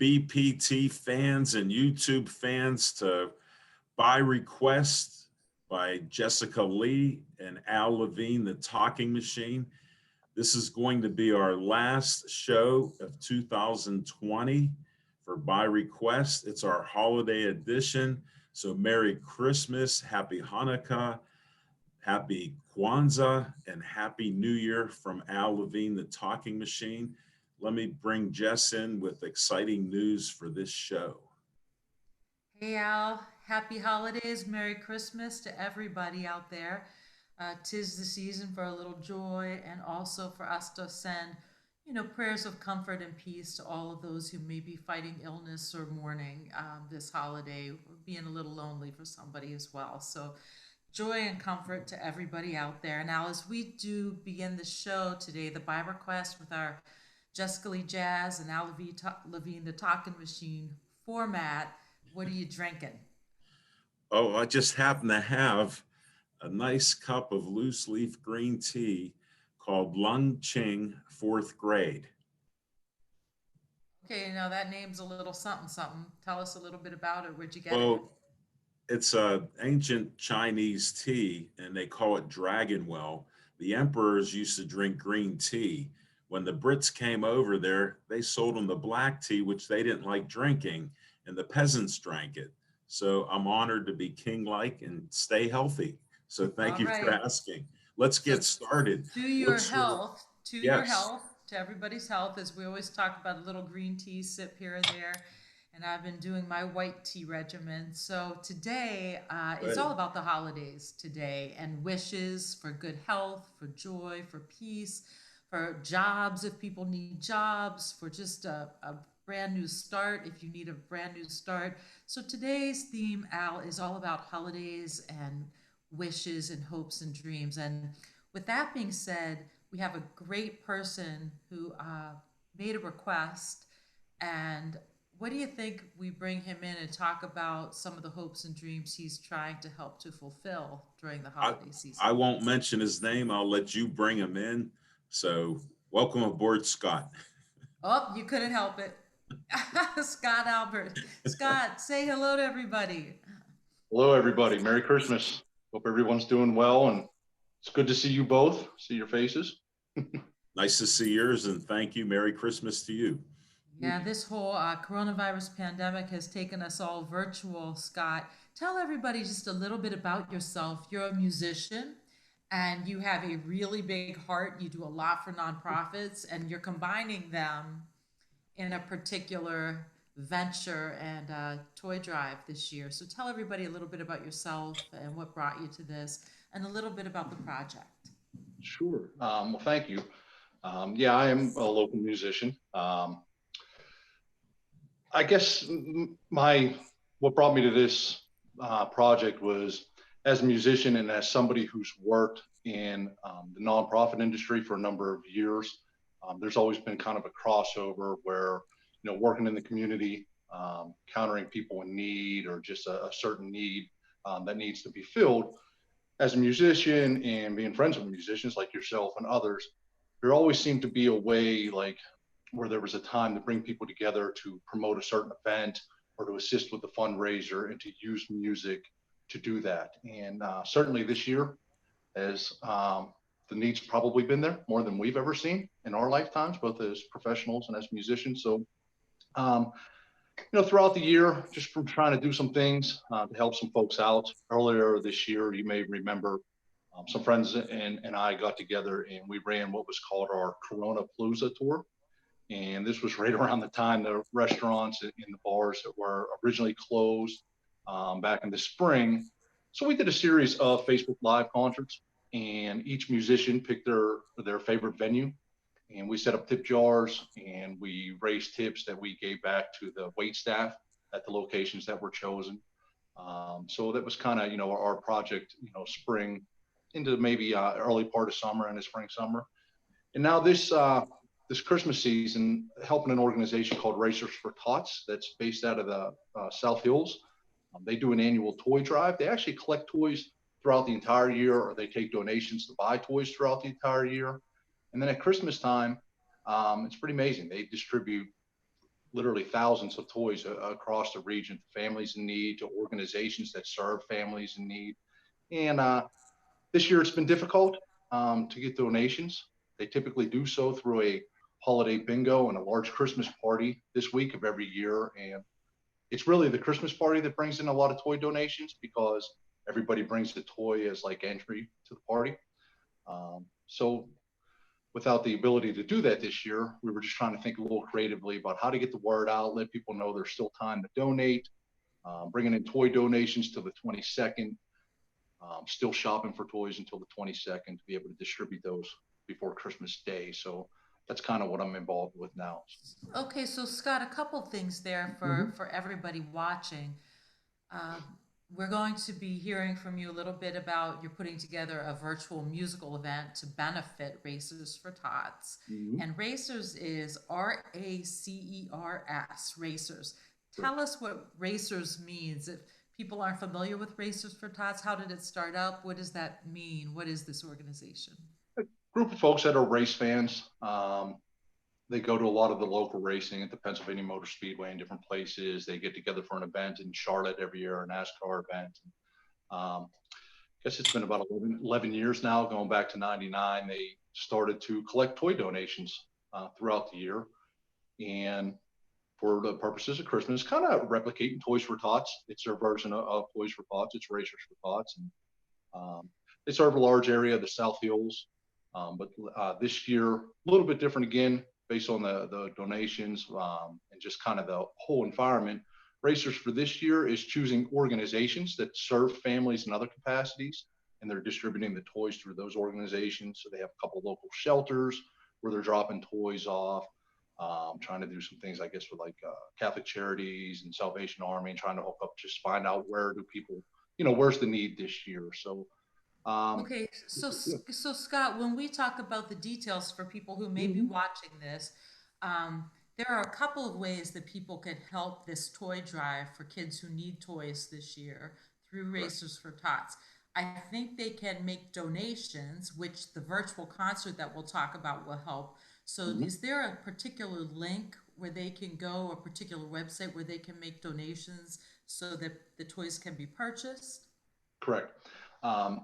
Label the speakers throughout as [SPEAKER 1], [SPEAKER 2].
[SPEAKER 1] BPT fans and YouTube fans to By Request by Jessica Lee and Al Levine, The Talking Machine. This is going to be our last show of 2020 for By Request. It's our holiday edition. So Merry Christmas, Happy Hanukkah, Happy Kwanzaa, and Happy New Year from Al Levine, The Talking Machine. Let me bring Jess in with exciting news for this show.
[SPEAKER 2] Hey Al, happy holidays, Merry Christmas to everybody out there. Tis the season for a little joy and also for us to send, prayers of comfort and peace to all of those who may be fighting illness or mourning this holiday, or being a little lonely for somebody as well. So, joy and comfort to everybody out there. Now, as we do begin the show today, the Bible Quest with our Jessica Lee Jazz and Al Levine, the Talking Machine format, what are you drinking?
[SPEAKER 1] Oh, I just happen to have a nice cup of loose leaf green tea called Lung Ching fourth grade.
[SPEAKER 2] Okay, now that name's a little something something. Tell us a little bit about it. Where'd you get it?
[SPEAKER 1] Well, it's a ancient Chinese tea and they call it dragon well. The emperors used to drink green tea. When the Brits came over there, they sold them the black tea, which they didn't like drinking, and the peasants drank it. So I'm honored to be king-like and stay healthy. So thank
[SPEAKER 2] All
[SPEAKER 1] you for
[SPEAKER 2] right.
[SPEAKER 1] asking. Let's
[SPEAKER 2] So
[SPEAKER 1] get started.
[SPEAKER 2] to your
[SPEAKER 1] What's your,
[SPEAKER 2] health, to your
[SPEAKER 1] yes,
[SPEAKER 2] health, to everybody's health, as we always talk about a little green tea sip here and there. And I've been doing my white tea regimen. So today, it's all
[SPEAKER 1] good.
[SPEAKER 2] about the holidays today and wishes for good health, for joy, for peace, for jobs if people need jobs, for just a brand new start if you need a brand new start. So today's theme, Al, is all about holidays and wishes and hopes and dreams. And with that being said, we have a great person who made a request. And what do you think we bring him in and talk about some of the hopes and dreams he's trying to help to fulfill during the
[SPEAKER 1] I,
[SPEAKER 2] holiday season?
[SPEAKER 1] I won't mention his name. I'll let you bring him in. So welcome aboard, Scott.
[SPEAKER 2] Oh, you couldn't help it. Scott Albert. Scott, say hello to everybody.
[SPEAKER 3] Hello, everybody. Merry Christmas. Hope everyone's doing well, and it's good to see you both, see your faces.
[SPEAKER 1] Nice to see yours, and thank you. Merry Christmas to you.
[SPEAKER 2] Yeah, this whole coronavirus pandemic has taken us all virtual, Scott. Tell everybody just a little bit about yourself. You're a musician and you have a really big heart. You do a lot for nonprofits and you're combining them in a particular venture and toy drive this year. So tell everybody a little bit about yourself and what brought you to this and a little bit about the project.
[SPEAKER 3] Sure. Well, thank you. Yeah, I am a local musician. I guess my what brought me to this project was as a musician and as somebody who's worked in the nonprofit industry for a number of years. There's always been kind of a crossover where working in the community, countering people in need or just a certain need that needs to be filled. As a musician and being friends with musicians like yourself and others, there always seemed to be a way like where there was a time to bring people together to promote a certain event or to assist with the fundraiser and to use music to do that. And certainly this year, as the needs probably been there more than we've ever seen in our lifetimes, both as professionals and as musicians. So, um, throughout the year, just from trying to do some things to help some folks out. Earlier this year, you may remember some friends and I got together and we ran what was called our Corona Palooza tour. And this was right around the time the restaurants and the bars that were originally closed back in the spring. So we did a series of Facebook Live concerts, and each musician picked their favorite venue, and we set up tip jars and we raised tips that we gave back to the wait staff at the locations that were chosen. So that was kind of our project, spring into maybe early part of summer and the spring summer. And now this Christmas season, helping an organization called Racers for Tots that's based out of the South Hills. They do an annual toy drive. They actually collect toys throughout the entire year, or they take donations to buy toys throughout the entire year. And then at Christmas time, it's pretty amazing. They distribute literally thousands of toys across the region to families in need, to organizations that serve families in need. And this year it's been difficult to get donations. They typically do so through a holiday bingo and a large Christmas party this week of every year. And it's really the Christmas party that brings in a lot of toy donations because everybody brings the toy as like entry to the party. So without the ability to do that this year, we were just trying to think a little creatively about how to get the word out, let people know there's still time to donate, bringing in toy donations till the 22nd, still shopping for toys until the 22nd to be able to distribute those before Christmas Day. So that's kind of what I'm involved with now.
[SPEAKER 2] Okay, so Scott, a couple things there for everybody watching. Um, we're going to be hearing from you a little bit about you're putting together a virtual musical event to benefit Racers for Tots.
[SPEAKER 3] Mhm.
[SPEAKER 2] And Racers is RACERS, Racers. Tell us what Racers means. If people aren't familiar with Racers for Tots, how did it start up? What does that mean? What is this organization?
[SPEAKER 3] Group of folks that are race fans. They go to a lot of the local racing at the Pennsylvania Motor Speedway in different places. They get together for an event in Charlotte every year, a NASCAR event. I guess it's been about 11 years now, going back to 99. They started to collect toy donations throughout the year. And for the purposes of Christmas, kind of replicating Toys for Tots. It's their version of Toys for Tots. It's Racers for Tots. And they serve a large area of the South Hills. But this year, a little bit different again, based on the donations and just kind of the whole environment. Racers for this year is choosing organizations that serve families in other capacities, and they're distributing the toys through those organizations. So they have a couple local shelters where they're dropping toys off, trying to do some things, I guess, with like Catholic Charities and Salvation Army, and trying to hook up, just find out where do people, where's the need this year. So
[SPEAKER 2] Okay, so Scott, when we talk about the details for people who may be
[SPEAKER 3] Mhm.
[SPEAKER 2] watching this, there are a couple of ways that people can help this toy drive for kids who need toys this year through
[SPEAKER 3] Correct.
[SPEAKER 2] Racers for Tots. I think they can make donations, which the virtual concert that we'll talk about will help. So
[SPEAKER 3] Mhm.
[SPEAKER 2] is there a particular link where they can go, a particular website where they can make donations so that the toys can be purchased?
[SPEAKER 3] Correct.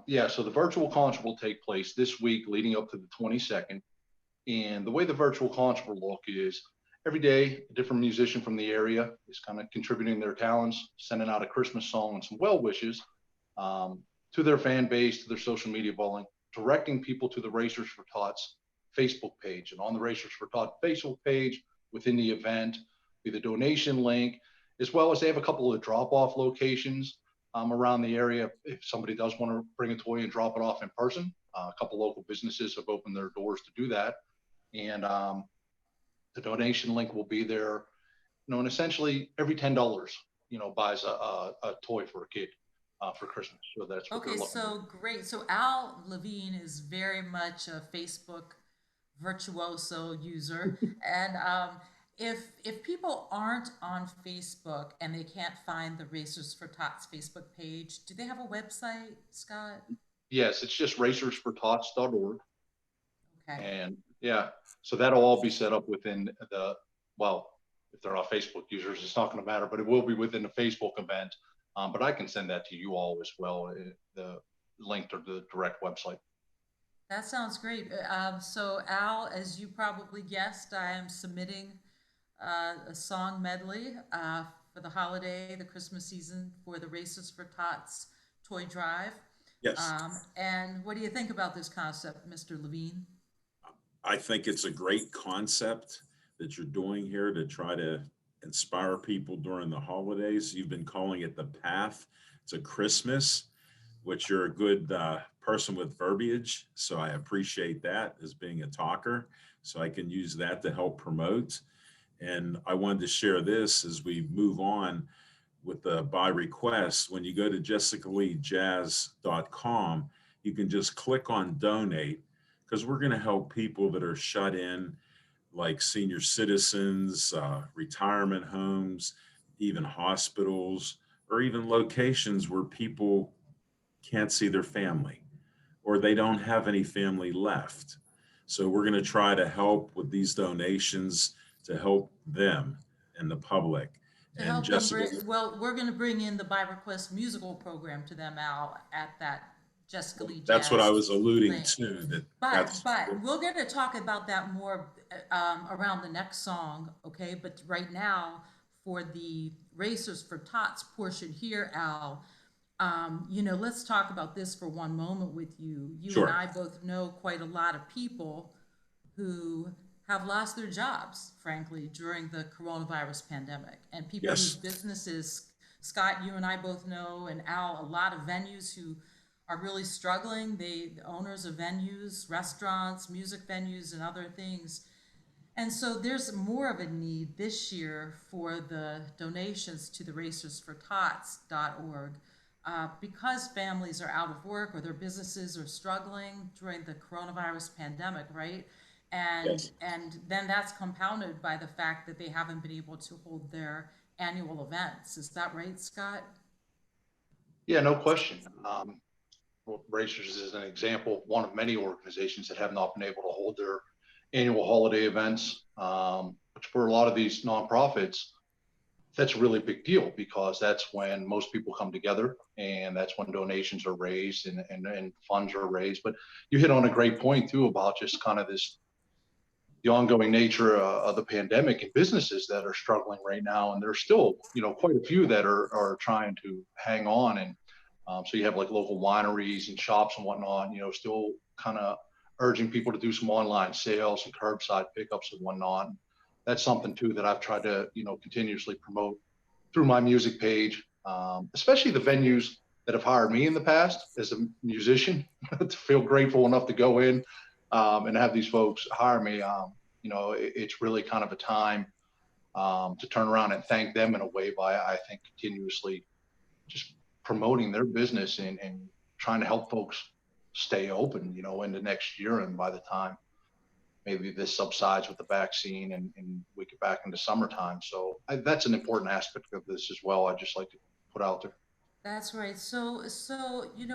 [SPEAKER 3] Yeah, so the virtual concert will take place this week leading up to the 22nd. And the way the virtual concert will look is every day, a different musician from the area is kind of contributing their talents, sending out a Christmas song and some well wishes to their fan base, to their social media bowling, directing people to the Racers for Tots Facebook page. And on the Racers for Tots Facebook page, within the event, be the donation link, as well as they have a couple of drop off locations around the area. If somebody does want to bring a toy and drop it off in person, a couple local businesses have opened their doors to do that. And the donation link will be there. And essentially every $10, buys a toy for a kid for Christmas. So that's what they're
[SPEAKER 2] Okay,
[SPEAKER 3] looking to do.
[SPEAKER 2] so great. So Al Levine is very much a Facebook virtuoso user, and if people aren't on Facebook and they can't find the Racers for Tots Facebook page, do they have a website, Scott?
[SPEAKER 3] Yes, it's just racersfortots.org.
[SPEAKER 2] Okay.
[SPEAKER 3] And yeah, so that'll all be set up within well, if they're not Facebook users, it's not going to matter, but it will be within the Facebook event. But I can send that to you all as well, the link to the direct website.
[SPEAKER 2] That sounds great. So, Al, as you probably guessed, I am submitting a song medley for the holiday, the Christmas season, for the Races for Tots toy drive.
[SPEAKER 1] Yes,
[SPEAKER 2] And what do you think about this concept, Mr. Levine?
[SPEAKER 1] I think it's a great concept that you're doing here to try to inspire people during the holidays. You've been calling it the path to Christmas, which you're a good person with verbiage. So I appreciate that as being a talker. So I can use that to help promote. And I wanted to share this as we move on with the by request. When you go to jessicaleejazz.com, you can just click on donate because we're going to help people that are shut in, like senior citizens, retirement homes, even hospitals, or even locations where people can't see their family or they don't have any family left. So we're going to try to help with these donations to help them and the public.
[SPEAKER 2] To
[SPEAKER 1] And
[SPEAKER 2] help them
[SPEAKER 1] Jessica,
[SPEAKER 2] well, we're going to bring in the By Request musical program to them, Al, at that Jessica Lee
[SPEAKER 1] that's what I
[SPEAKER 2] Jazz
[SPEAKER 1] was alluding
[SPEAKER 2] thing.
[SPEAKER 1] to,
[SPEAKER 2] But we're going to talk about that more around the next song, okay? But right now, for the Racers for Tots portion here, Al, let's talk about this for one moment with you. You
[SPEAKER 1] Sure.
[SPEAKER 2] and I both know quite a lot of people who have lost their jobs, frankly, during the coronavirus pandemic, and people
[SPEAKER 1] Yes.
[SPEAKER 2] whose businesses, Scott, you and I both know, and Al, a lot of venues who are really struggling. The owners of venues, restaurants, music venues, and other things. And so there's more of a need this year for the donations to the racersfortots.org because families are out of work or their businesses are struggling during the coronavirus pandemic, right?
[SPEAKER 1] Yes.
[SPEAKER 2] And then that's compounded by the fact that they haven't been able to hold their annual events. Is that right, Scott?
[SPEAKER 3] Yeah, no question. Racers is an example, one of many organizations that have not been able to hold their annual holiday events, which for a lot of these nonprofits, that's a really big deal because that's when most people come together and that's when donations are raised and funds are raised. But you hit on a great point too about just kind of the ongoing nature of the pandemic and businesses that are struggling right now. And there's still, quite a few that are trying to hang on. And so you have like local wineries and shops and whatnot, still kind of urging people to do some online sales and curbside pickups and whatnot. That's something too that I've tried to, continuously promote through my music page, especially the venues that have hired me in the past as a musician to feel grateful enough to go in and have these folks hire me. It's really kind of a time to turn around and thank them in a way by, I think, continuously just promoting their business and trying to help folks stay open, into next year. And by the time maybe this subsides with the vaccine and we get back into summertime. So that's an important aspect of this as well. I'd just like to put out there.
[SPEAKER 2] That's right. So,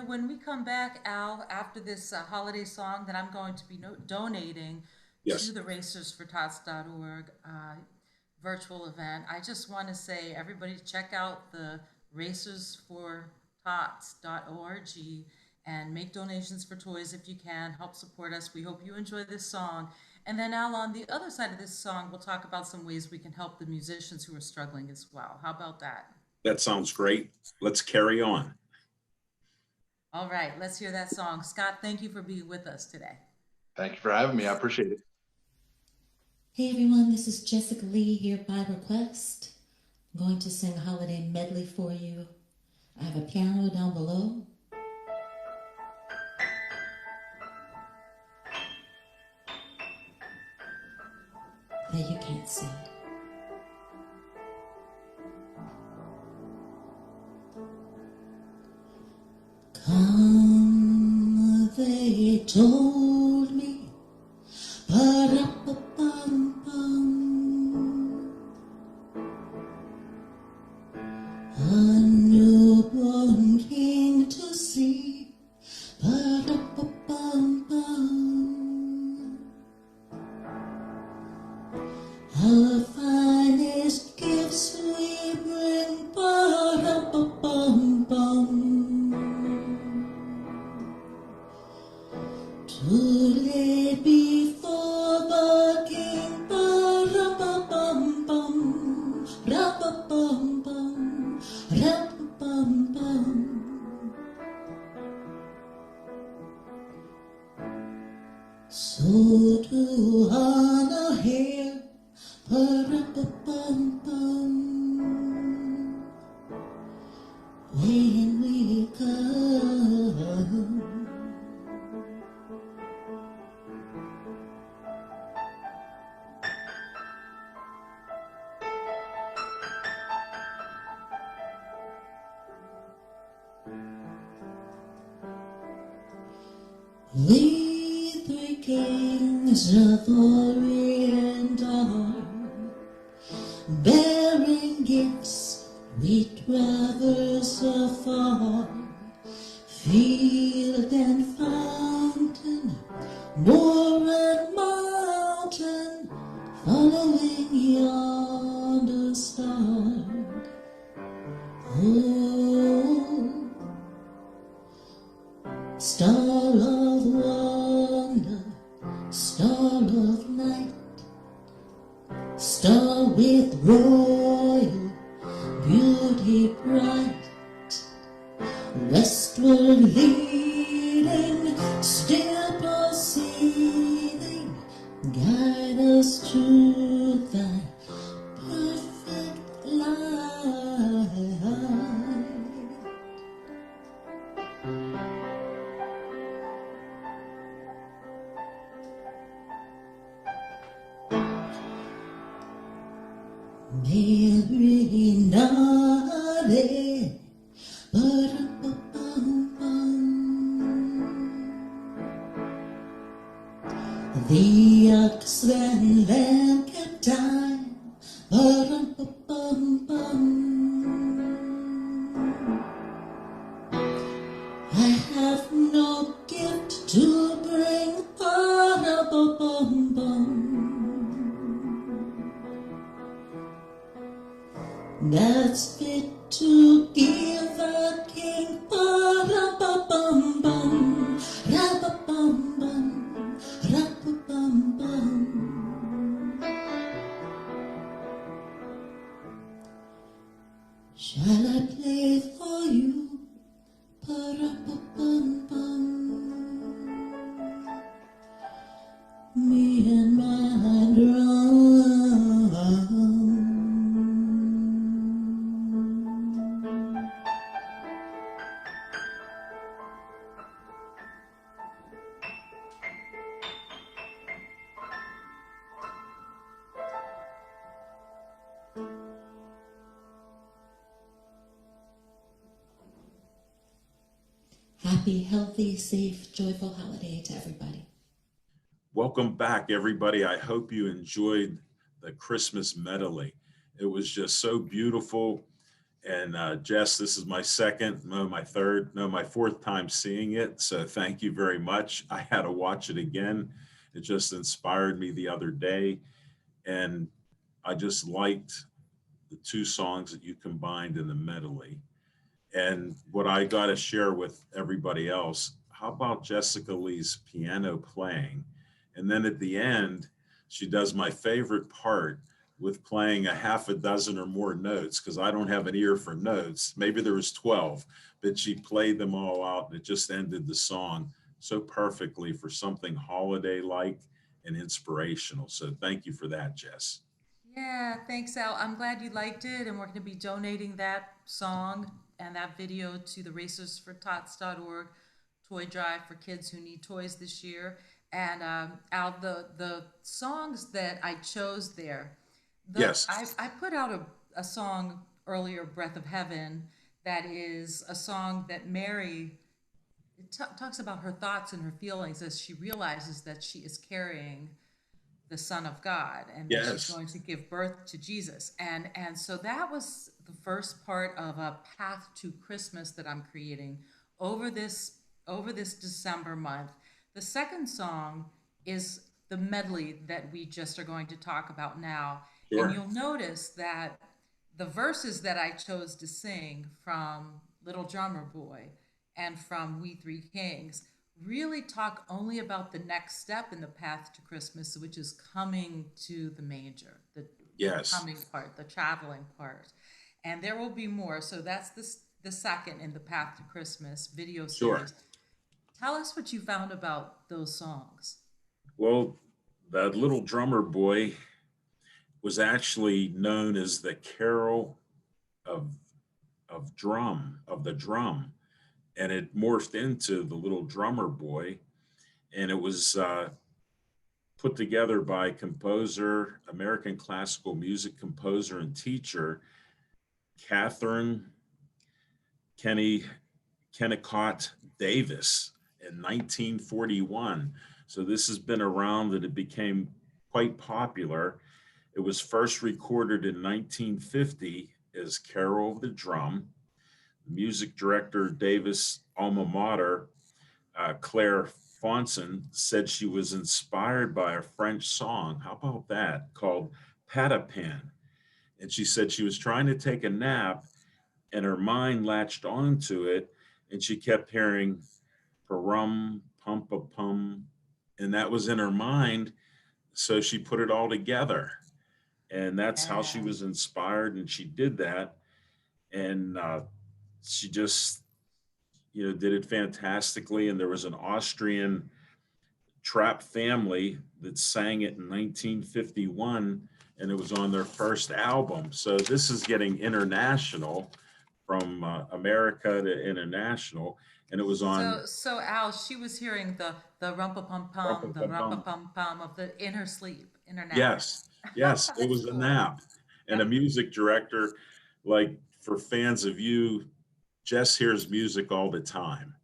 [SPEAKER 2] when we come back, Al, after this holiday song that I'm going to be donating
[SPEAKER 1] Yes.
[SPEAKER 2] to the racersfortots.org virtual event, I just want to say, everybody check out the racersfortots.org and make donations for toys if you can. Help support us. We hope you enjoy this song. And then, Al, on the other side of this song, we'll talk about some ways we can help the musicians who are struggling as well. How about that?
[SPEAKER 1] That sounds great. Let's carry on.
[SPEAKER 2] All right, let's hear that song. Scott, thank you for being with us today.
[SPEAKER 3] Thank you for having me. I appreciate it.
[SPEAKER 4] Hey everyone, this is Jessica Lee here by request. I'm going to sing a holiday medley for you. I have a piano down below. That you can't see. Come, they told me, ba-da-ba-bum-bum, a newborn king to see, ba-da-ba-bum-bum, our finest gifts we bring, ba-da-ba-bum-bum. To lay before the king, ba-ra-ba-bum-bum, ra-ba-bum-bum, ra-ba-bum-bum. So to honor him, ba-ra-ba-bum-bum, when we come. We three kings of Orient are bearing gifts, we traverse afar, field and fountain, moor and mountain, following yonder Star of wonder, star of night, star with royal beauty bright, westward leading, still proceeding, guide us to thy perfect light. Mary nodded, ba-dum-ba-bum-bum. The ox and lamb kept time, ba-dum-ba-bum-bum. I have no gift to bring, ba-dum-ba-bum-bum. That's fit to give a king, ba-da-ba-bum-bum, ra-ba-bum-bum, ra-ba-bum-bum. Shall I play for you, ba-da-ba-bum-bum? Me and my drum. Happy, healthy, safe, joyful holiday to everybody.
[SPEAKER 1] Welcome back, everybody. I hope you enjoyed the Christmas medley. It was just so beautiful. And Jess, this is my my fourth time seeing it. So thank you very much. I had to watch it again. It just inspired me the other day. And I just liked the two songs that you combined in the medley. And what I got to share with everybody else, how about Jessica Lee's piano playing? And then at the end, she does my favorite part with playing a half a dozen or more notes, because I don't have an ear for notes. Maybe there was 12, but she played them all out and it just ended the song so perfectly for something holiday-like and inspirational. So thank you for that, Jess.
[SPEAKER 2] Yeah, thanks, Al. I'm glad you liked it, and we're going to be donating that song and that video to the racersfortots.org toy drive for kids who need toys this year. And Al, the songs that I chose there,
[SPEAKER 1] Yes.
[SPEAKER 2] I put out a song earlier, Breath of Heaven, that is a song that Mary talks about her thoughts and her feelings as she realizes that she is carrying the Son of God and that she's
[SPEAKER 1] Yes.
[SPEAKER 2] going to give birth to Jesus. And so that was the first part of a path to Christmas that I'm creating over this December month. The second song is the medley that we just are going to talk about now. And
[SPEAKER 1] Sure.
[SPEAKER 2] you'll notice that the verses that I chose to sing from Little Drummer Boy and from We Three Kings really talk only about the next step in the path to Christmas, which is coming to the manger, the
[SPEAKER 1] Yes.
[SPEAKER 2] coming part, the traveling part. And there will be more. So that's the second in the Path to Christmas video
[SPEAKER 1] Sure.
[SPEAKER 2] series. Tell us what you found about those songs.
[SPEAKER 1] Well, that Little Drummer Boy was actually known as the Carol of the drum, and it morphed into the Little Drummer Boy, and it was put together by composer, American classical music composer and teacher Catherine Kennicott Davis in 1941. So this has been around and it became quite popular. It was first recorded in 1950 as Carol of the Drum. Music director Davis' alma mater, Claire Fonson, said she was inspired by a French song. How about that? Called Pas de Peine. And she said she was trying to take a nap and her mind latched onto it and she kept hearing parum, pum pa pum. And that was in her mind. So she put it all together. And that's how she
[SPEAKER 2] Yeah.
[SPEAKER 1] was inspired. And she did that. And she just, did it fantastically. And there was an Austrian trap family that sang it in 1951, and it was on their first album. So this is getting international, from America to international, and it was on
[SPEAKER 2] So Al, she was hearing the rumpa pum pum,
[SPEAKER 1] Rumpa
[SPEAKER 2] the
[SPEAKER 1] Pum
[SPEAKER 2] rumpa
[SPEAKER 1] Pum.
[SPEAKER 2] pum pum of the in her sleep, in her nap.
[SPEAKER 1] Yes, yes, it
[SPEAKER 2] That's
[SPEAKER 1] was a
[SPEAKER 2] cool.
[SPEAKER 1] nap. And a
[SPEAKER 2] Yep.
[SPEAKER 1] music director, like, for fans of you, Jess hears music all the time,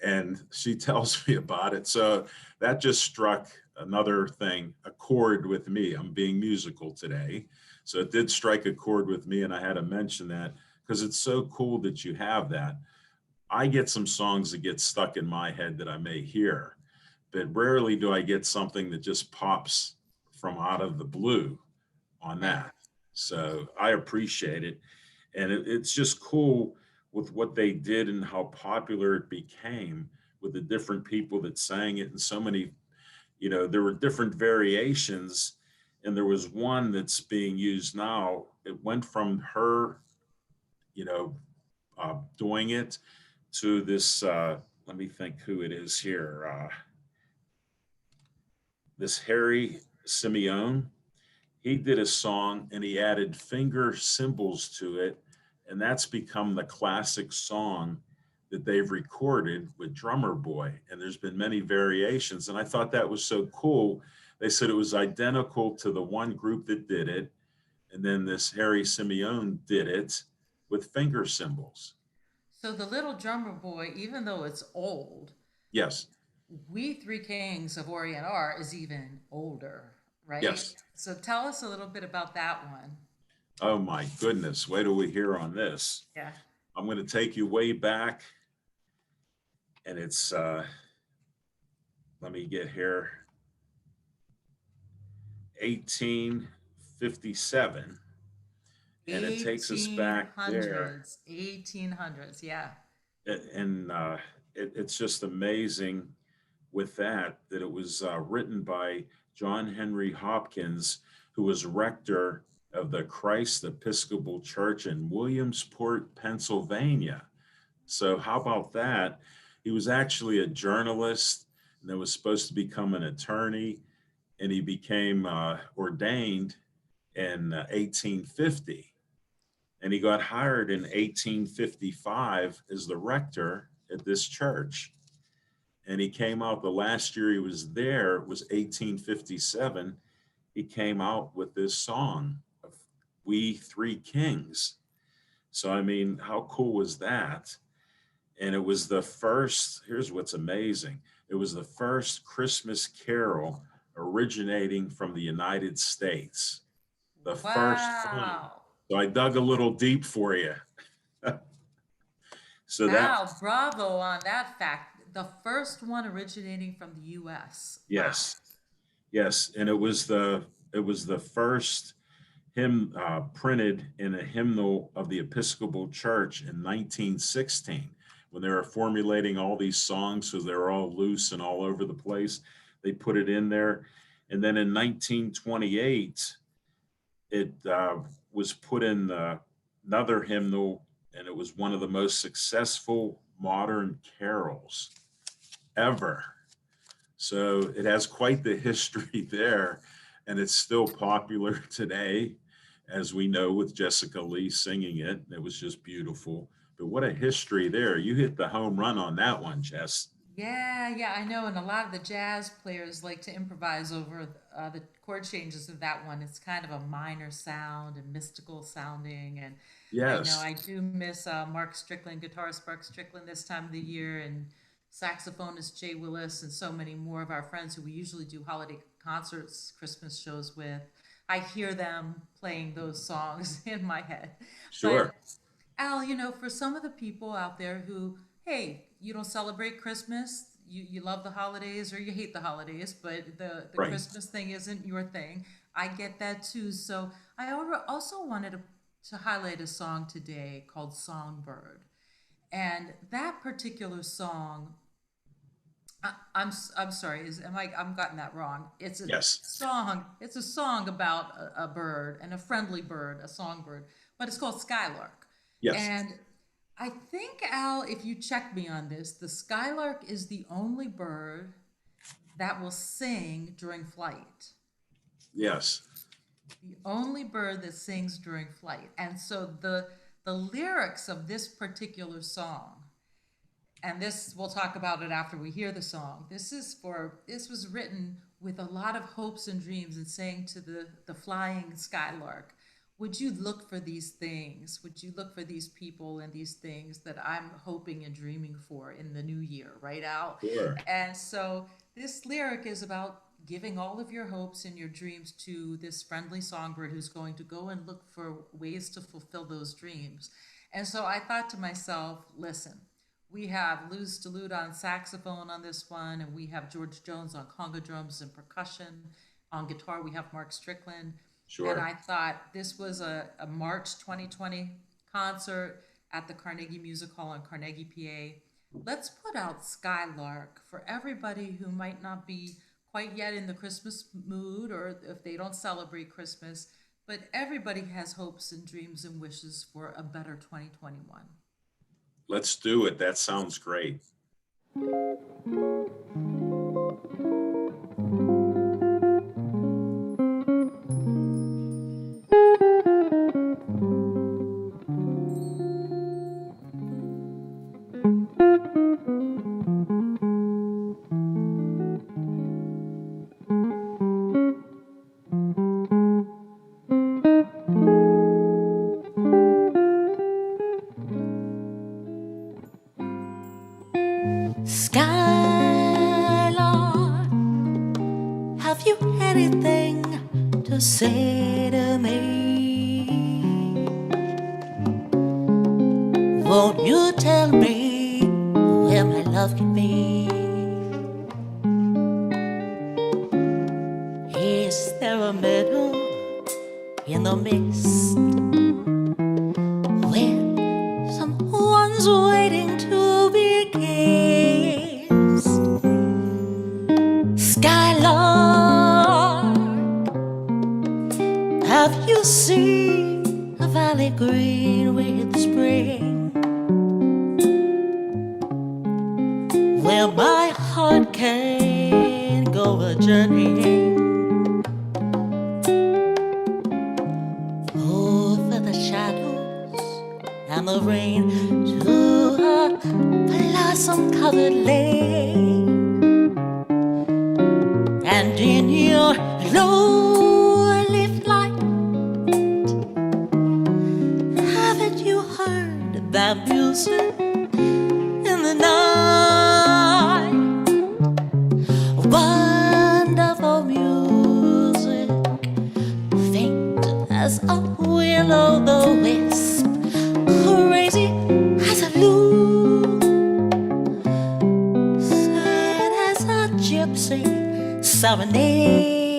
[SPEAKER 1] and she tells me about it. So that just struck another thing, a chord with me. I'm being musical today. So it did strike a chord with me, and I had to mention that because it's so cool that you have that. I get some songs that get stuck in my head that I may hear, but rarely do I get something that just pops from out of the blue on
[SPEAKER 2] Right.
[SPEAKER 1] that. So I appreciate it. And it's just cool with what they did and how popular it became with the different people that sang it. And so many, there were different variations. And there was one that's being used now. It went from her, you know, doing it to this, let me think who it is here. This Harry Simeone. He did a song and he added finger cymbals to it, and that's become the classic song that they've recorded with Drummer Boy. And there's been many variations, and I thought that was so cool. They said it was identical to the one group that did it, and then this Harry Simeone did it with finger cymbals.
[SPEAKER 2] So the little drummer boy, even though it's old,
[SPEAKER 1] Yes,
[SPEAKER 2] We Three Kings of Orient are is even older, right?
[SPEAKER 1] yes.
[SPEAKER 2] So tell us a little bit about that one.
[SPEAKER 1] Oh my goodness, wait till we hear on this.
[SPEAKER 2] Yeah.
[SPEAKER 1] I'm going to take you way back, and it's let me get here, 1857, and it takes us back there.
[SPEAKER 2] 1800s, 1800s, yeah.
[SPEAKER 1] And it's just amazing with that it was written by John Henry Hopkins, who was rector of the Christ Episcopal Church in Williamsport, Pennsylvania. So how about that? He was actually a journalist and then was supposed to become an attorney, and he became ordained in 1850. And he got hired in 1855 as the rector at this church. And he came out, the last year he was there was 1857. He came out with this song of We Three Kings. So, I mean, how cool was that? And it was the first, here's what's amazing, it was the first Christmas carol originating from the United States, the first one.
[SPEAKER 2] Wow.
[SPEAKER 1] So I dug a little deep for you. So that,
[SPEAKER 2] Wow, bravo on that fact. The first one originating from the US. Wow.
[SPEAKER 1] yes, yes, and it was the first hymn printed in a hymnal of the Episcopal Church in 1916, when they were formulating all these songs, so they were all loose and all over the place. They put it in there, and then in 1928, it was put in another hymnal, and it was one of the most successful modern carols ever. So it has quite the history there, and it's still popular today, as we know, with Jessica Lee singing it. It was just beautiful. But what a history there. You hit the home run on that one, Jess.
[SPEAKER 2] Yeah, yeah, I know. And a lot of the jazz players like to improvise over the chord changes of that one. It's kind of a minor sound and mystical sounding. And I know
[SPEAKER 1] Yes,
[SPEAKER 2] I do miss Mark Strickland, guitarist Mark Strickland this time of the year, and saxophonist Jay Willis, and so many more of our friends who we usually do holiday concerts, Christmas shows with. I hear them playing those songs in my head. But
[SPEAKER 1] sure.
[SPEAKER 2] Al, for some of the people out there who, hey, you don't celebrate Christmas, you love the holidays or you hate the holidays, but the
[SPEAKER 1] Right.
[SPEAKER 2] Christmas thing isn't your thing. I get that too. So I also wanted to highlight a song today called Songbird. And that particular song I'm sorry. I'm gotten that wrong.
[SPEAKER 1] Yes.
[SPEAKER 2] It's a song about a bird and a friendly bird, a songbird, but it's called Skylark.
[SPEAKER 1] Yes.
[SPEAKER 2] And I think, Al, if you check me on this, the skylark is the only bird that will sing during flight.
[SPEAKER 1] Yes.
[SPEAKER 2] The only bird that sings during flight. And so the lyrics of this particular song, and this we'll talk about it after we hear the song. This was written with a lot of hopes and dreams and saying to the flying skylark, would you look for these things? Would you look for these people and these things that I'm hoping and dreaming for in the new year, right, Al?
[SPEAKER 1] Sure.
[SPEAKER 2] And so this lyric is about giving all of your hopes and your dreams to this friendly songbird who's going to go and look for ways to fulfill those dreams. And so I thought to myself, listen, we have Luz DeLude on saxophone on this one, and we have George Jones on conga drums and percussion. On guitar, we have Mark Strickland.
[SPEAKER 1] Sure.
[SPEAKER 2] And I thought this was a March 2020 concert at the Carnegie Music Hall in Carnegie, PA. Let's put out Skylark for everybody who might not be quite yet in the Christmas mood, or if they don't celebrate Christmas, but everybody has hopes and dreams and wishes for a better 2021.
[SPEAKER 1] Let's do it. That sounds great.
[SPEAKER 4] Skylark, have you anything to say to me? Won't you tell me where my love can be? Is there a meadow in the mist where someone's waiting to be kissed? Skylark, have you seen a valley green with spring, where my heart can go a journeying over the shadows and the rain to a blossom-covered lane? And in your lonely flight, haven't you heard that music in the night? Wonderful music, faint as a will-o'-the-wisp, crazy as a loon, sad as a gypsy serenading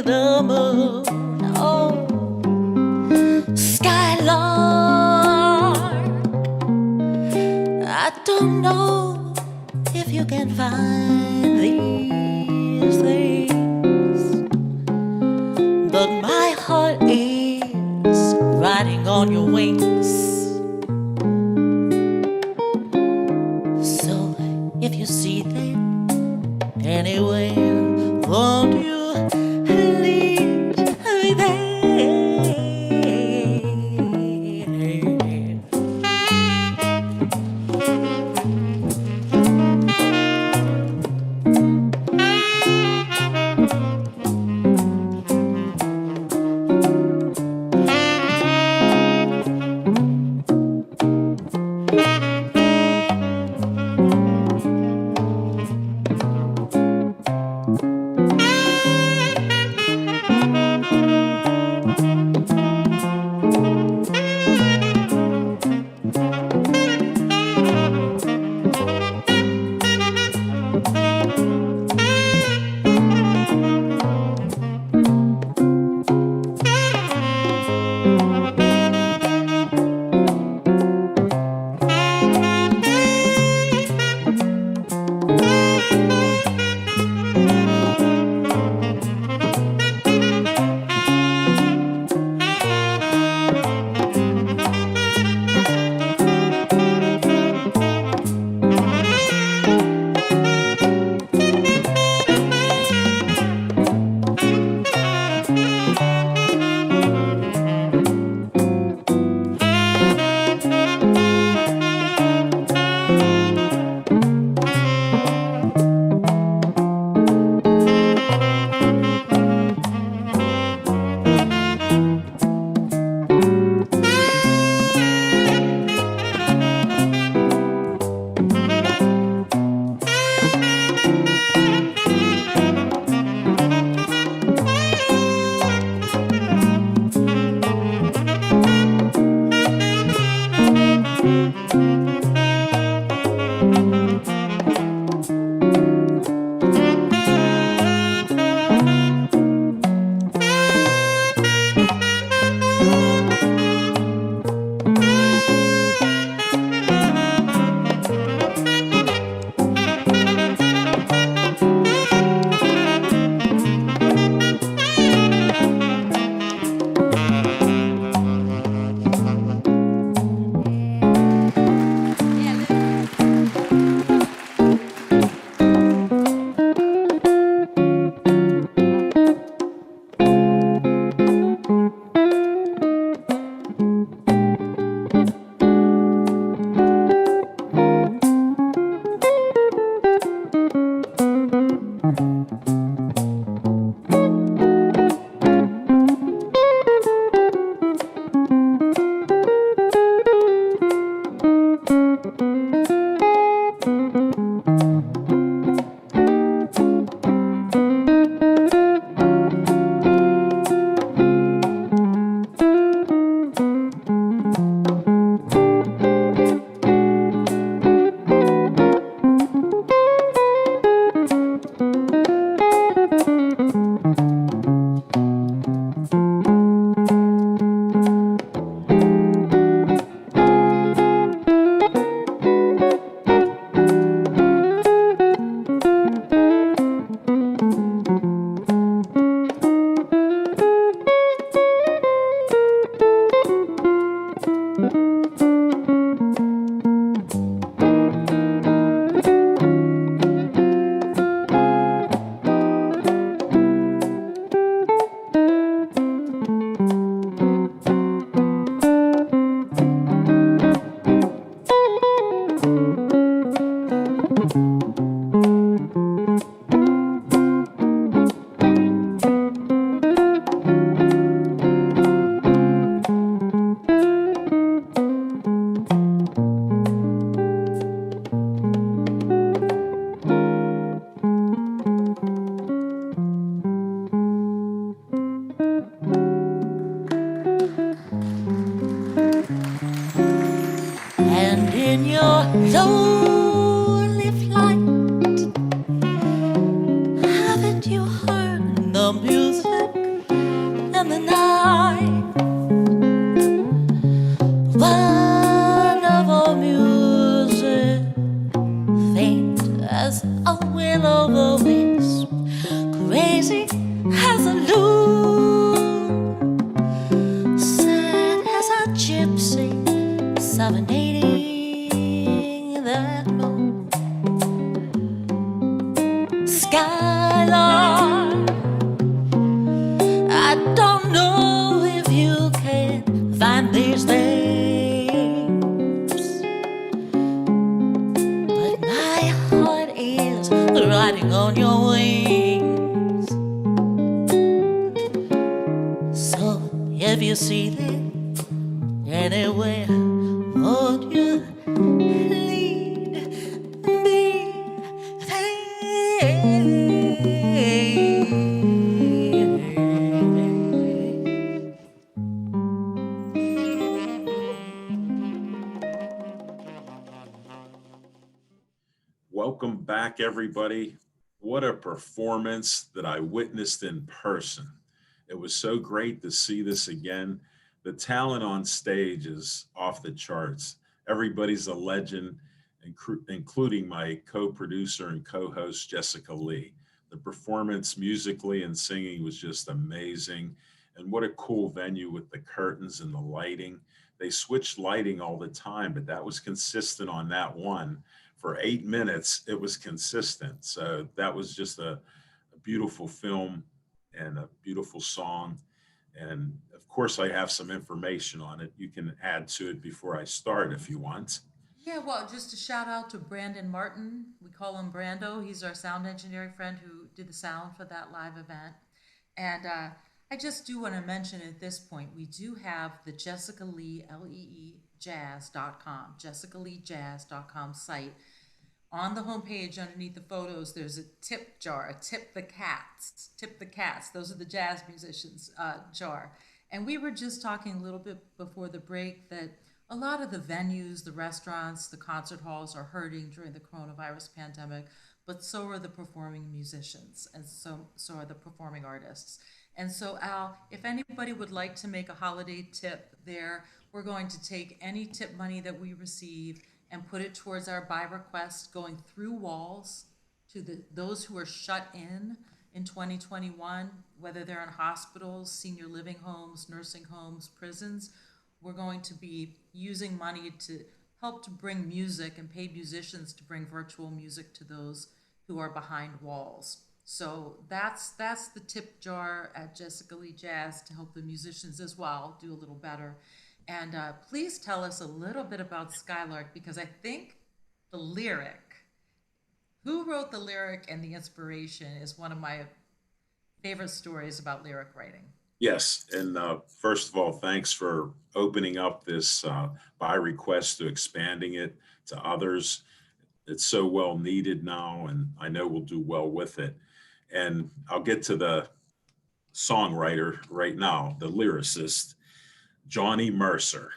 [SPEAKER 4] the moon. Oh, Skylark, I don't know if you can find these things, but my heart is riding on your wings. So if you see them anywhere, won't you lead me there? And in your lonely flight, haven't you heard the music in the night? Wonderful music, faint as a will-o'-the-wisp, crazy as a loon, sad as a gypsy serenading that moon. Skylark, I don't know if you can find these things, but my heart is riding on your wings. So if you see them anywhere, won't you lead me there?
[SPEAKER 1] Welcome back, everybody. What a performance that I witnessed in person. It was so great to see this again. The talent on stage is off the charts. Everybody's a legend, including my co-producer and co-host, Jessica Lee. The performance musically and singing was just amazing. And what a cool venue with the curtains and the lighting. They switched lighting all the time, but that was consistent on that one. For 8 minutes, it was consistent. So that was just a beautiful film and a beautiful song. And of course, I have some information on it. You can add to it before I start if you want.
[SPEAKER 2] Yeah, well, just a shout out to Brandon Martin. We call him Brando. He's our sound engineering friend who did the sound for that live event. And I just do want to mention at this point, we do have the Jessica Lee, Jazz.com, JessicaLeeJazz.com site. On the homepage, underneath the photos, there's a tip jar, a tip the cats. Those are the jazz musicians jar. And we were just talking a little bit before the break that a lot of the venues, the restaurants, the concert halls are hurting during the coronavirus pandemic, but so are the performing musicians, and so are the performing artists. And so, Al, if anybody would like to make a holiday tip there, we're going to take any tip money that we receive and put it towards our By Request going through walls to those who are shut in 2021, whether they're in hospitals, senior living homes, nursing homes, prisons. We're going to be using money to help to bring music and pay musicians to bring virtual music to those who are behind walls. So that's the tip jar at Jessica Lee Jazz to help the musicians as well do a little better. And please tell us a little bit about Skylark, because I think the lyric, who wrote the lyric and the inspiration, is one of my favorite stories about lyric writing.
[SPEAKER 1] Yes, and first of all, thanks for opening up this By Request to expanding it to others. It's so well needed now, and I know we'll do well with it. And I'll get to the songwriter right now, the lyricist, Johnny Mercer.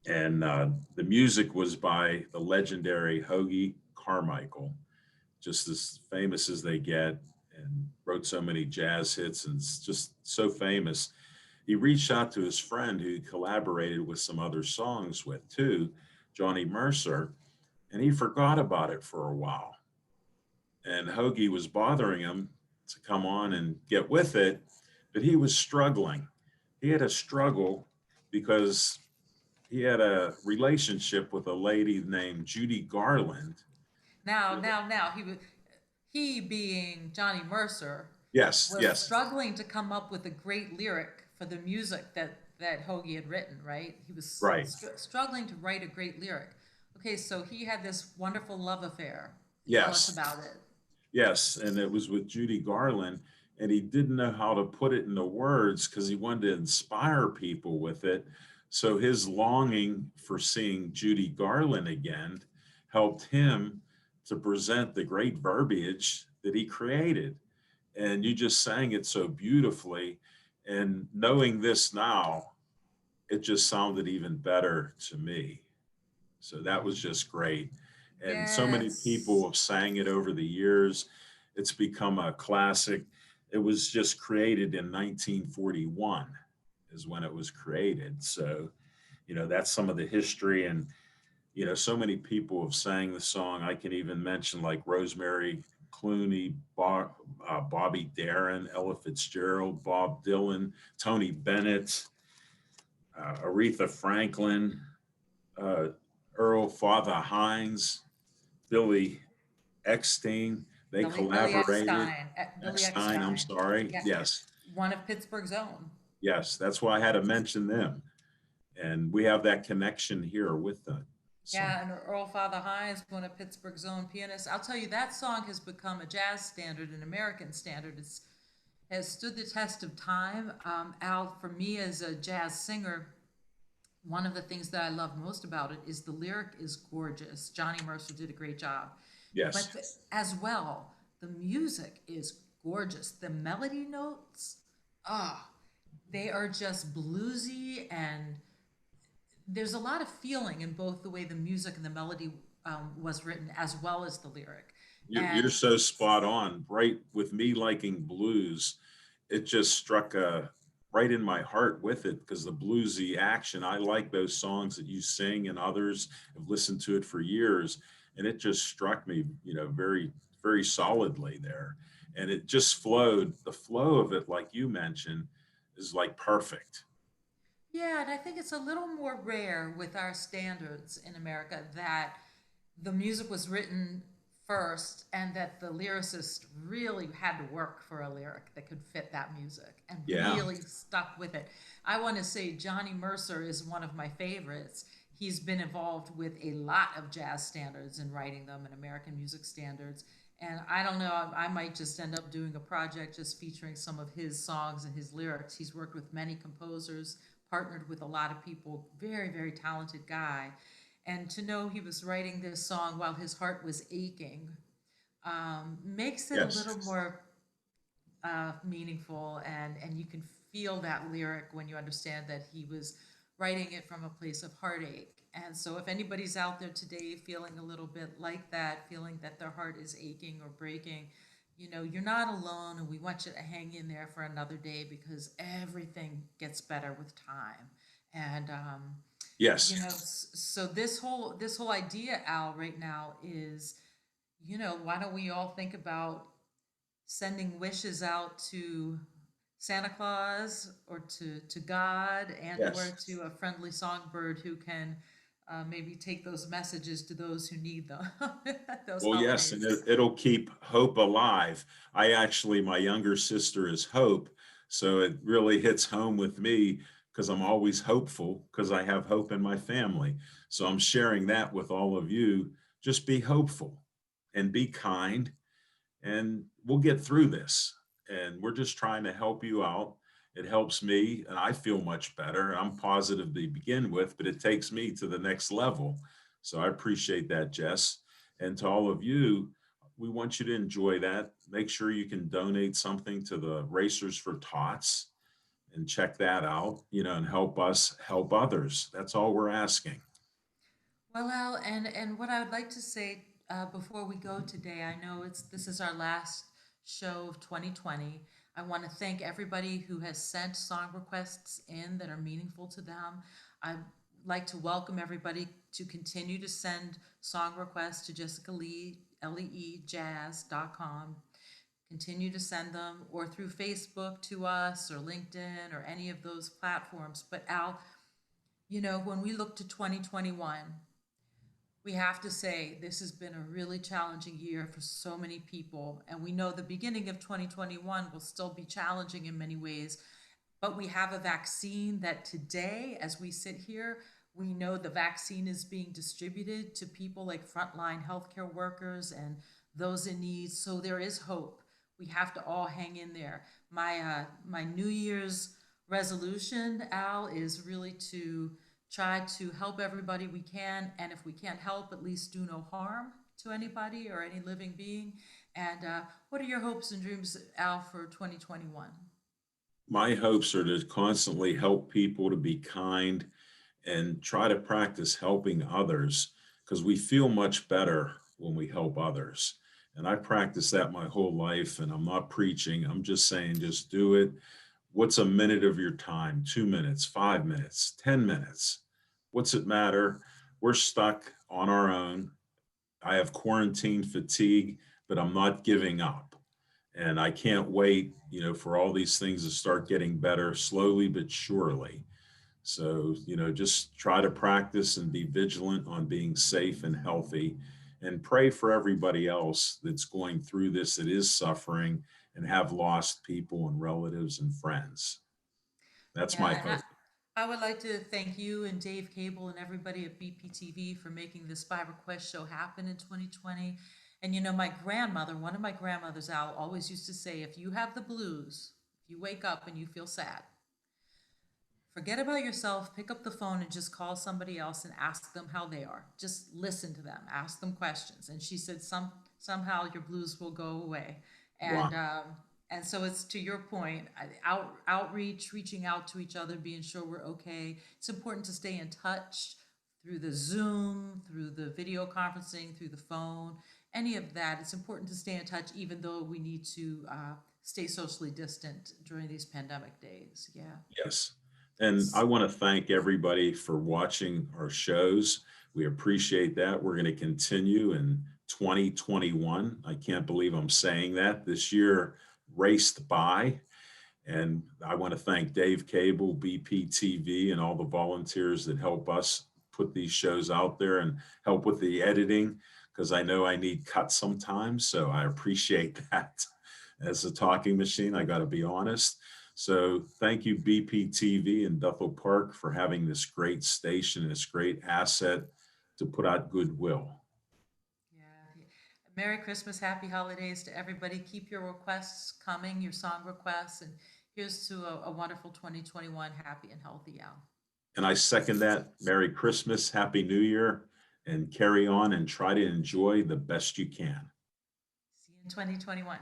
[SPEAKER 1] And the music was by the legendary Hoagy Carmichael, just as famous as they get, and wrote so many jazz hits and just so famous. He reached out to his friend who collaborated with some other songs with too, Johnny Mercer, and he forgot about it for a while. And Hoagy was bothering him to come on and get with it, but he was struggling. He had a struggle because he had a relationship with a lady named Judy Garland.
[SPEAKER 2] Now, he being Johnny Mercer,
[SPEAKER 1] Yes,
[SPEAKER 2] was
[SPEAKER 1] yes.
[SPEAKER 2] struggling to come up with a great lyric for the music that Hoagy had written, right? He was
[SPEAKER 1] Right.
[SPEAKER 2] struggling to write a great lyric. Okay, so he had this wonderful love affair Tell us
[SPEAKER 1] Yes.
[SPEAKER 2] about it.
[SPEAKER 1] Yes, and it was with Judy Garland, and he didn't know how to put it into words because he wanted to inspire people with it. So his longing for seeing Judy Garland again helped him to present the great verbiage that he created. And you just sang it so beautifully. And knowing this now, it just sounded even better to me. So that was just great. And so many people
[SPEAKER 2] Yes.
[SPEAKER 1] have sang it over the years. It's become a classic. It was just created in 1941 is when it was created. So, that's some of the history. And, so many people have sang the song. I can even mention like Rosemary Clooney, Bobby Darin, Ella Fitzgerald, Bob Dylan, Tony Bennett, Aretha Franklin, uh, Earl Father Hines, Billy Eckstein. They
[SPEAKER 2] Billy
[SPEAKER 1] collaborated.
[SPEAKER 2] Eckstein. Billy
[SPEAKER 1] Eckstein, I'm
[SPEAKER 2] Eckstein.
[SPEAKER 1] sorry.
[SPEAKER 2] Yeah.
[SPEAKER 1] Yes,
[SPEAKER 2] One of Pittsburgh's own.
[SPEAKER 1] yes. That's why I had to mention them. And we have that connection here with them. So,
[SPEAKER 2] Yeah, and Earl Father Hines, one of Pittsburgh's own pianists. I'll tell you, that song has become a jazz standard, an American standard. It's has stood the test of time. Al, for me as a jazz singer, one of the things that I love most about it is the lyric is gorgeous. Johnny Mercer did a great job.
[SPEAKER 1] yes,
[SPEAKER 2] But as well, the music is gorgeous. The melody notes, ah, they are just bluesy, and there's a lot of feeling in both the way the music and the melody was written as well as the lyric.
[SPEAKER 1] you're
[SPEAKER 2] And
[SPEAKER 1] so spot on. Right with me liking blues, it just struck right in my heart with it because the bluesy action. I like those songs that you sing, and others have listened to it for years, and it just struck me, very, very solidly there. And it just flowed. The flow of it, like you mentioned, is like perfect.
[SPEAKER 2] yeah, and I think it's a little more rare with our standards in America that the music was written first and that the lyricist really had to work for a lyric that could fit that music and
[SPEAKER 1] Yeah.
[SPEAKER 2] really stuck with it. I want to say Johnny Mercer is one of my favorites. He's been involved with a lot of jazz standards and writing them and American music standards. And I don't know, I might just end up doing a project just featuring some of his songs and his lyrics. He's worked with many composers, partnered with a lot of people, very, very talented guy. And to know he was writing this song while his heart was aching makes it a
[SPEAKER 1] Yes.
[SPEAKER 2] little more meaningful, and you can feel that lyric when you understand that he was writing it from a place of heartache. And so if anybody's out there today feeling a little bit like that, feeling that their heart is aching or breaking, you're not alone, and we want you to hang in there for another day because everything gets better with time. And
[SPEAKER 1] Yes.
[SPEAKER 2] so this whole idea, Al, right now is, why don't we all think about sending wishes out to Santa Claus or to God, and or
[SPEAKER 1] Yes.
[SPEAKER 2] to a friendly songbird who can maybe take those messages to those who need them those
[SPEAKER 1] Well, yes, and
[SPEAKER 2] holidays.
[SPEAKER 1] it'll keep hope alive. My younger sister is Hope. So it really hits home with me because I'm always hopeful because I have hope in my family. So I'm sharing that with all of you. Just be hopeful and be kind, and we'll get through this. And we're just trying to help you out. It helps me, and I feel much better. I'm positive to begin with, but it takes me to the next level. So I appreciate that, Jess. And to all of you, we want you to enjoy that. Make sure you can donate something to the Racers for Tots and check that out, and help us help others. That's all we're asking.
[SPEAKER 2] Well, Al, and what I would like to say before we go today, I know this is our last show of 2020. I want to thank everybody who has sent song requests in that are meaningful to them. I'd like to welcome everybody to continue to send song requests to Jessica Lee, leejazz.com. Continue to send them, or through Facebook to us or LinkedIn or any of those platforms. But Al, when we look to 2021, we have to say this has been a really challenging year for so many people. And we know the beginning of 2021 will still be challenging in many ways. But we have a vaccine that today, as we sit here, We know the vaccine is being distributed to people like frontline healthcare workers and those in need. So there is hope. We have to all hang in there. My New Year's resolution, Al, is really to try to help everybody we can, and if we can't help, at least do no harm to anybody or any living being. And what are your hopes and dreams, Al, for 2021?
[SPEAKER 1] My hopes are to constantly help people, to be kind, and try to practice helping others, because we feel much better when we help others. And I practiced that my whole life, and I'm not preaching. I'm just saying, just do it. What's a minute of your time? 2 minutes, 5 minutes, 10 minutes? What's it matter? We're stuck on our own. I have quarantine fatigue, but I'm not giving up. And I can't wait, for all these things to start getting better slowly but surely. So, just try to practice and be vigilant on being safe and healthy, and pray for everybody else that's going through this, that is suffering and have lost people and relatives and friends. That's my
[SPEAKER 2] Yeah, and
[SPEAKER 1] hope.
[SPEAKER 2] I would like to thank you and Dave Cable and everybody at BPTV for making this Spy Request show happen in 2020. And my grandmother, one of my grandmothers, Al, always used to say, if you have the blues, if you wake up and you feel sad, forget about yourself, pick up the phone and just call somebody else and ask them how they are. Just listen to them, ask them questions. And she said, somehow your blues will go away.
[SPEAKER 1] Wow.
[SPEAKER 2] And so it's to your point, outreach, reaching out to each other, being sure we're okay. It's important to stay in touch through the Zoom, through the video conferencing, through the phone, any of that. It's important to stay in touch, even though we need to stay socially distant during these pandemic days. Yeah.
[SPEAKER 1] Yes. And I want to thank everybody for watching our shows. We appreciate that. We're going to continue in 2021. I can't believe I'm saying that. This year raced by. And I want to thank Dave Cable, BPTV, and all the volunteers that help us put these shows out there and help with the editing, because I know I need cuts sometimes. So I appreciate that. As a talking machine, I got to be honest. So thank you, BPTV and Bethel Park, for having this great station and this great asset to put out goodwill.
[SPEAKER 2] Yeah. Merry Christmas, happy holidays to everybody. Keep your requests coming, your song requests, and here's to a wonderful 2021, happy and healthy, Al.
[SPEAKER 1] And I second that. Merry Christmas, Happy New Year, and carry on and try to enjoy the best you can.
[SPEAKER 2] See you in 2021.